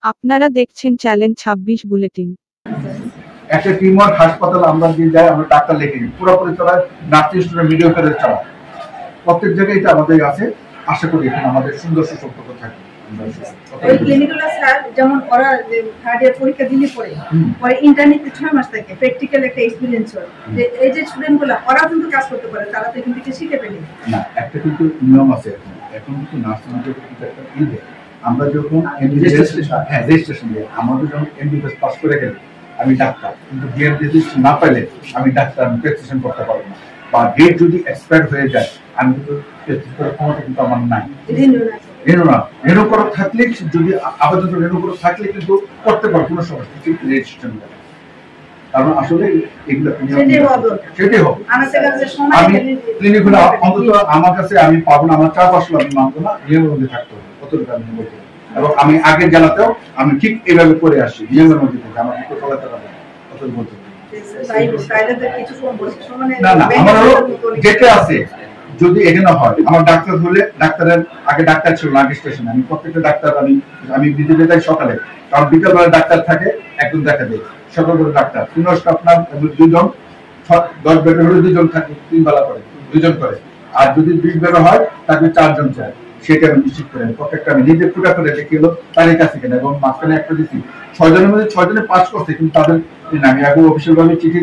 আপনারা দেখছেন challenge 26 bulletin. একটা টিমওয়ার্ক হাসপাতাল আমরা যে যাই আমরা ডাক্তার লিখে নিই, পুরোপুরি চালায় নার্সিং স্টুডেন্ট মিডিও করে চালায়, প্রত্যেক জায়গায় এটা আমাদের আছে। আশা করি এখানে আমাদের সুন্দর সুসম্পর্ক থাকে। ওই ক্লিনিক্যাল স্যার যেমন ওরা থার্ড ইয়ার পরীক্ষা দিলে পরে ইন্টারনেটে 6 মাস থাকে, প্র্যাকটিক্যাল একটা এক্সপেরিয়েন্স হয়, যে এই যে স্টুডেন্টগুলো ওরাও কিন্তু কাজ করতে পারে, তারা তো এখান থেকে শিখে পেলে না। একটা কিন্তু নিয়ম আছে এখন কিন্তু নার্সিং কিন্তু একটা ইয়ে, আমরা যখন রেজিস্ট্রেশন দিই, আমাদের যখন এমবিবিএস পাস করে গেলে আমি ডাক্তার, কিন্তু ডিএম রেজিস্ট্রেশন না পাইলে আমি ডাক্তার প্রেসক্রিপশন করতে পারবো না, বা ডেট যদি এক্সপায়ার হয়ে যায় আমি কিন্তু প্রেসক্রিপশন করার ক্ষমতা কিন্তু আমার নাই। রেনু করা থাকলে, যদি আপাতত রেনু করা থাকলে কিন্তু করতে পারবো, কোনো সমস্যা কিন্তু রেজিস্ট্রেশন করে। কারণ আসলে এগুলো সেটাই হবে। আমি ক্লিনিকগুলো অন্তত আমার কাছে আমি পাবো না, আমার চাপ আসলে আমি মানবো না, নিয়মের মধ্যে থাকতে হবে, কতটুকু আমি বলতে। এবং আমি আগের জেলাতেও আমি ঠিক এইভাবে করে আসি, নিয়মের মধ্যে থেকে আমার কিছু চলাতে পারবে কতটুকু বলতে। না না, আমার হলো যেটা আছে, যদি এখানে হয় আমার ডাক্তার হলে, ডাক্তারের আগে ডাক্তার ছিল না স্টেশনে, আমি প্রত্যেকটা ডাক্তার আমি বিদ্যুতে যাই সকালে, কারণ বিকালবেলা ডাক্তার থাকে, একজন দেখা দেয় সকাল করে ডাক্তার আপনার 2 জন, 10 বেডের হলে 2 জন থাকে, 3 বেলা করে 2 জন করে, আর যদি 20 বেলা হয় তাহলে 4 জন চায়। সেটা আমি নিশ্চিত করি, প্রত্যেকটা আমি নিজে ফুটা করে দেখে এলো তাদের কাছে কেন, এবং মাঝখানে একটা দিচ্ছি 6 জনের মধ্যে 6 জনে পাস করছে, কিন্তু তাদের আমি আগে অফিসিয়াল ভাবে চিঠি